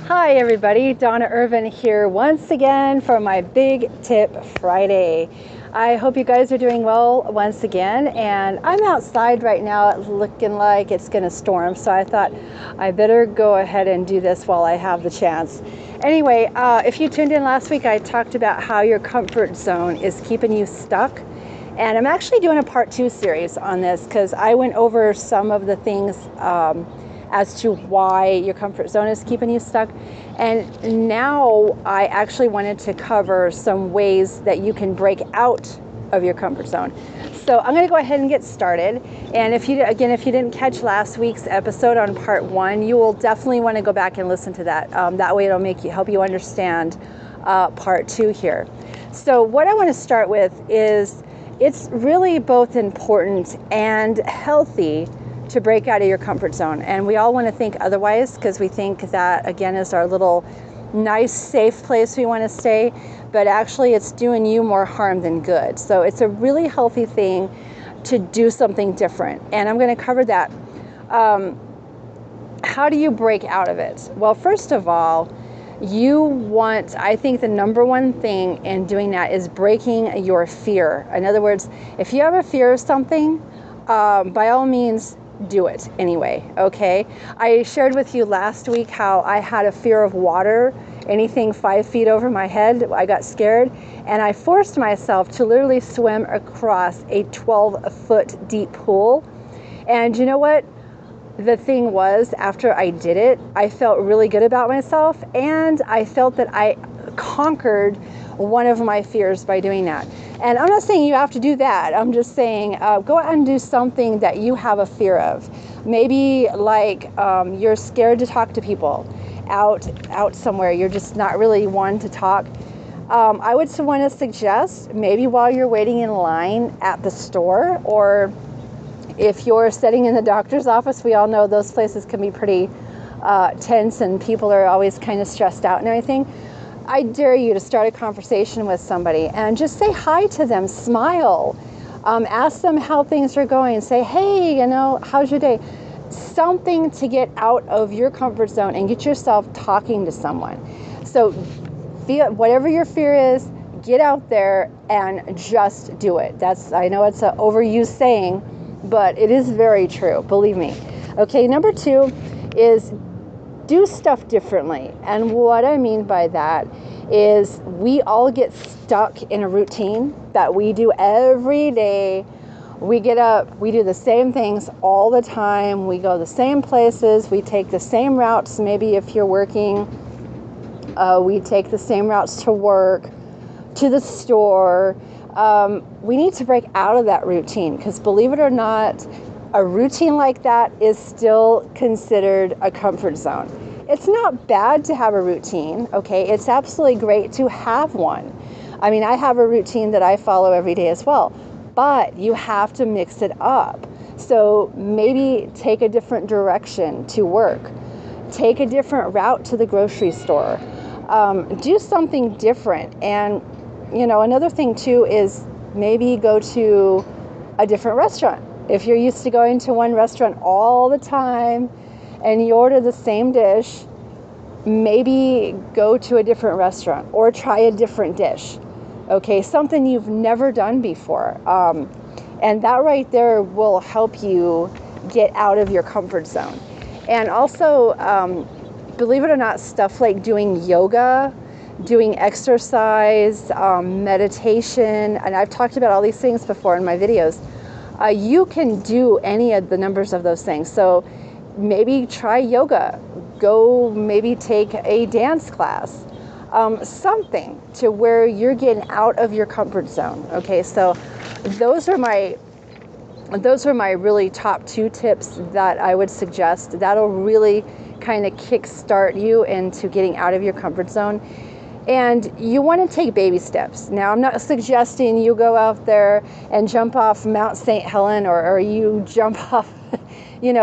Hi everybody, Donna Irvin here once again for my Big Tip Friday. I hope you guys are doing well once again, and I'm outside right now looking like it's gonna storm, so I thought I better go ahead and do this while I have the chance. Anyway, if you tuned in last week, I talked about how your comfort zone is keeping you stuck, and I'm actually doing a part 2 series on this because I went over some of the things as to why your comfort zone is keeping you stuck. And now I actually wanted to cover some ways that you can break out of your comfort zone. So I'm going to go ahead and get started. And if you didn't catch last week's episode on part 1, you will definitely want to go back and listen to that. That way it'll help you understand part 2 here. So what I want to start with is it's really both important and healthy to break out of your comfort zone. And we all want to think otherwise because we think that, again, is our little nice, safe place we want to stay. But actually, it's doing you more harm than good. So it's a really healthy thing to do something different. And I'm going to cover that. How do you break out of it? Well, first of all, I think the number one thing in doing that is breaking your fear. In other words, if you have a fear of something, by all means, do it anyway, okay? I shared with you last week how I had a fear of water, anything 5 feet over my head. I got scared, and I forced myself to literally swim across a 12-foot deep pool. And you know what? The thing was, after I did it, I felt really good about myself, and I felt that I conquered one of my fears by doing that. And I'm not saying you have to do that. I'm just saying go out and do something that you have a fear of. Maybe like you're scared to talk to people out somewhere. You're just not really one to talk. I would want to suggest maybe while you're waiting in line at the store, or if you're sitting in the doctor's office. We all know those places can be pretty tense and people are always kind of stressed out and everything. I dare you to start a conversation with somebody and just say hi to them, smile, ask them how things are going, say, hey, how's your day? Something to get out of your comfort zone and get yourself talking to someone. So whatever your fear is, get out there and just do it. I know it's an overused saying, but it is very true, believe me. Okay, number 2 is do stuff differently. And what I mean by that is we all get stuck in a routine that we do every day. We get up, we do the same things all the time. We go the same places. We take the same routes. Maybe if you're working, we take the same routes to work, to the store. We need to break out of that routine because, believe it or not, a routine like that is still considered a comfort zone. It's not bad to have a routine, okay? It's absolutely great to have one. I mean, I have a routine that I follow every day as well, but you have to mix it up. So maybe take a different direction to work. Take a different route to the grocery store. Do something different. And, another thing too is maybe go to a different restaurant. If you're used to going to one restaurant all the time and you order the same dish, maybe go to a different restaurant or try a different dish. Okay, something you've never done before. And that right there will help you get out of your comfort zone. And also, believe it or not, stuff like doing yoga, doing exercise, meditation, and I've talked about all these things before in my videos. You can do any of the numbers of those things. So maybe try yoga, go maybe take a dance class, something to where you're getting out of your comfort zone. Okay, so those are my really top 2 tips that I would suggest. That'll really kind of kickstart you into getting out of your comfort zone. And you want to take baby steps. Now, I'm not suggesting you go out there and jump off Mount St. Helen or you jump off,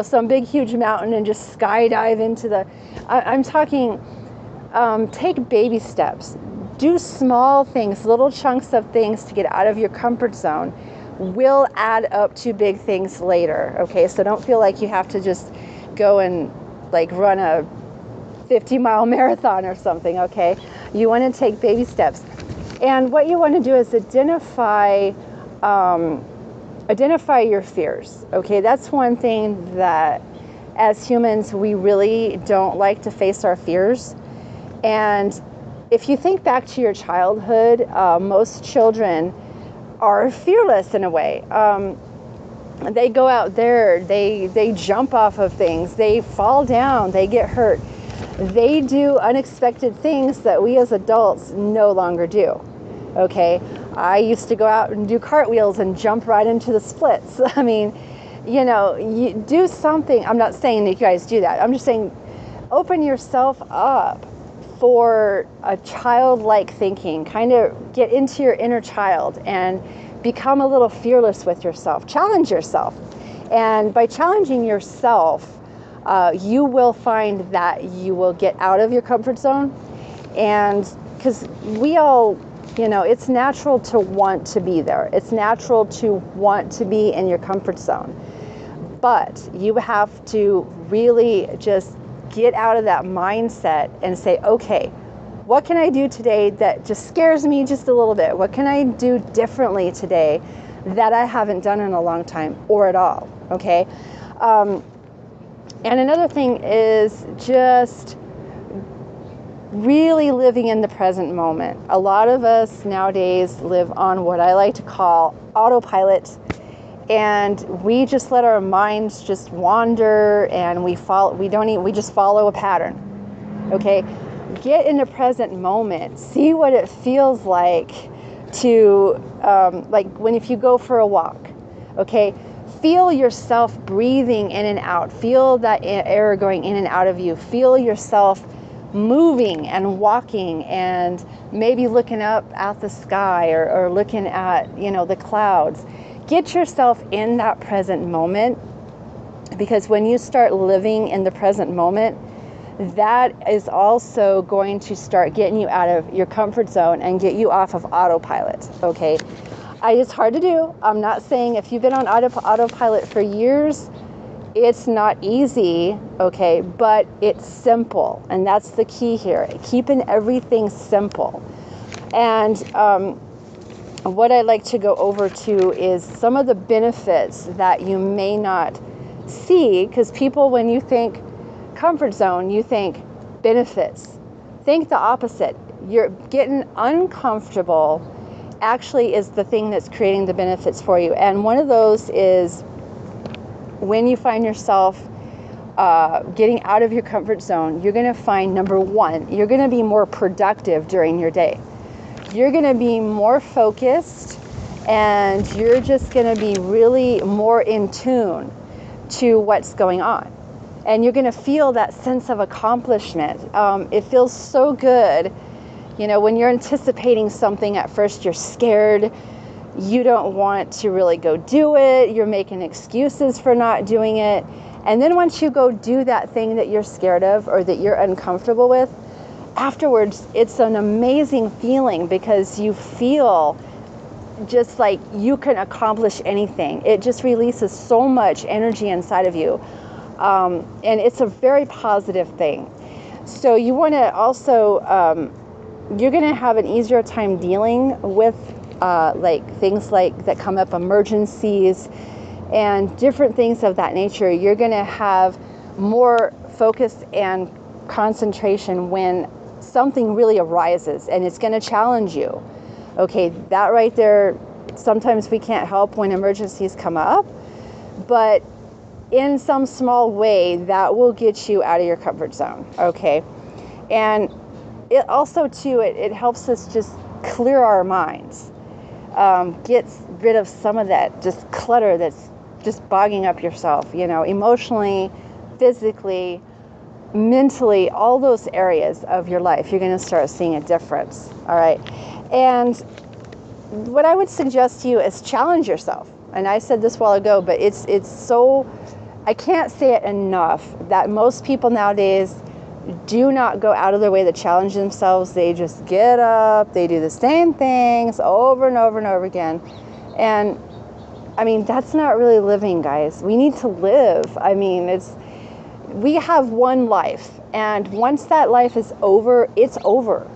some big, huge mountain and just skydive into I'm talking, take baby steps. Do small things, little chunks of things to get out of your comfort zone will add up to big things later. Okay, so don't feel like you have to just go and like run a 50-mile marathon or something, okay? You want to take baby steps. And what you want to do is identify your fears, okay? That's one thing that as humans, we really don't like to face our fears. And if you think back to your childhood, most children are fearless in a way. They go out there, they jump off of things, they fall down, they get hurt. They do unexpected things that we as adults no longer do, okay? I used to go out and do cartwheels and jump right into the splits. I mean, you know, you do something. I'm not saying that you guys do that. I'm just saying open yourself up for a childlike thinking. Kind of get into your inner child and become a little fearless with yourself. Challenge yourself. And by challenging yourself, you will find that you will get out of your comfort zone. And because we all, you know, it's natural to want to be there. It's natural to want to be in your comfort zone. But you have to really just get out of that mindset and say, okay, what can I do today that just scares me just a little bit? What can I do differently today that I haven't done in a long time or at all? Okay. And another thing is just really living in the present moment. A lot of us nowadays live on what I like to call autopilot, and we just let our minds just wander, and we just follow a pattern. Okay, get in the present moment. See what it feels like to if you go for a walk. Okay, feel yourself breathing in and out. Feel that air going in and out of you. Feel yourself moving and walking, and maybe looking up at the sky or looking at, you know, the clouds. Get yourself in that present moment, because when you start living in the present moment, that is also going to start getting you out of your comfort zone and get you off of autopilot. Okay, it's hard to do. I'm not saying if you've been on autopilot for years, it's not easy, okay, but it's simple, and that's the key here, keeping everything simple. And what I'd like to go over to is some of the benefits that you may not see, because people, when you think comfort zone, you think benefits. Think the opposite. You're getting uncomfortable actually is the thing that's creating the benefits for you. And one of those is when you find yourself getting out of your comfort zone, you're going to find, number one, you're going to be more productive during your day. You're going to be more focused, and you're just going to be really more in tune to what's going on. And you're going to feel that sense of accomplishment. It feels so good. You know, when you're anticipating something, at first you're scared. You don't want to really go do it. You're making excuses for not doing it. And then once you go do that thing that you're scared of or that you're uncomfortable with, afterwards, it's an amazing feeling, because you feel just like you can accomplish anything. It just releases so much energy inside of you. And it's a very positive thing. So you want to also, you're going to have an easier time dealing with things like that come up, emergencies and different things of that nature. You're going to have more focus and concentration when something really arises, and it's going to challenge you. Okay, that right there, sometimes we can't help when emergencies come up, but in some small way, that will get you out of your comfort zone. Okay, and it also too, it helps us just clear our minds, gets rid of some of that just clutter that's just bogging up yourself, you know, emotionally, physically, mentally, all those areas of your life. You're going to start seeing a difference. All right, and what I would suggest to you is challenge yourself. And I said this a while ago, but it's so, I can't say it enough, that most people nowadays do not go out of their way to challenge themselves. They just get up, they do the same things over and over and over again. And I mean, that's not really living, guys. We need to live. I mean, we have one life, and once that life is over, it's over.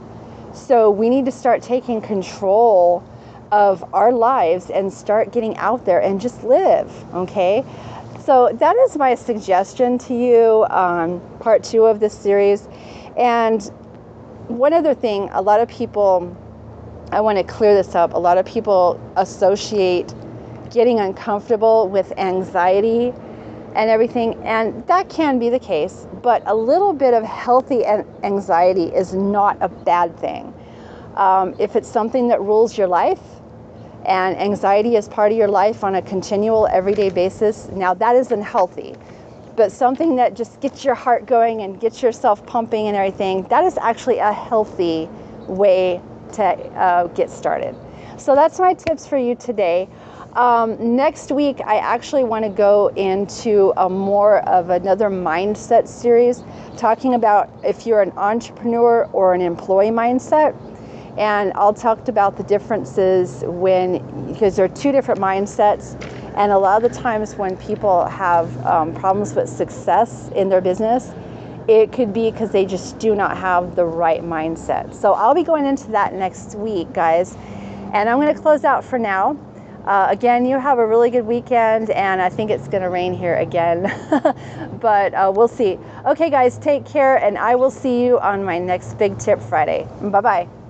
So we need to start taking control of our lives and start getting out there and just live, okay? So that is my suggestion to you on part 2 of this series. And one other thing, a lot of people, I want to clear this up, a lot of people associate getting uncomfortable with anxiety and everything, and that can be the case, but a little bit of healthy anxiety is not a bad thing. If it's something that rules your life, and anxiety is part of your life on a continual everyday basis, now that isn't healthy. But something that just gets your heart going and gets yourself pumping and everything, that is actually a healthy way to get started. So that's my tips for you today. Next week, I actually want to go into a more of another mindset series, talking about if you're an entrepreneur or an employee mindset. And I'll talk about the differences because there are 2 different mindsets. And a lot of the times when people have problems with success in their business, it could be because they just do not have the right mindset. So I'll be going into that next week, guys. And I'm going to close out for now. Again, you have a really good weekend, and I think it's going to rain here again, but we'll see. Okay, guys, take care, and I will see you on my next Big Tip Friday. Bye-bye.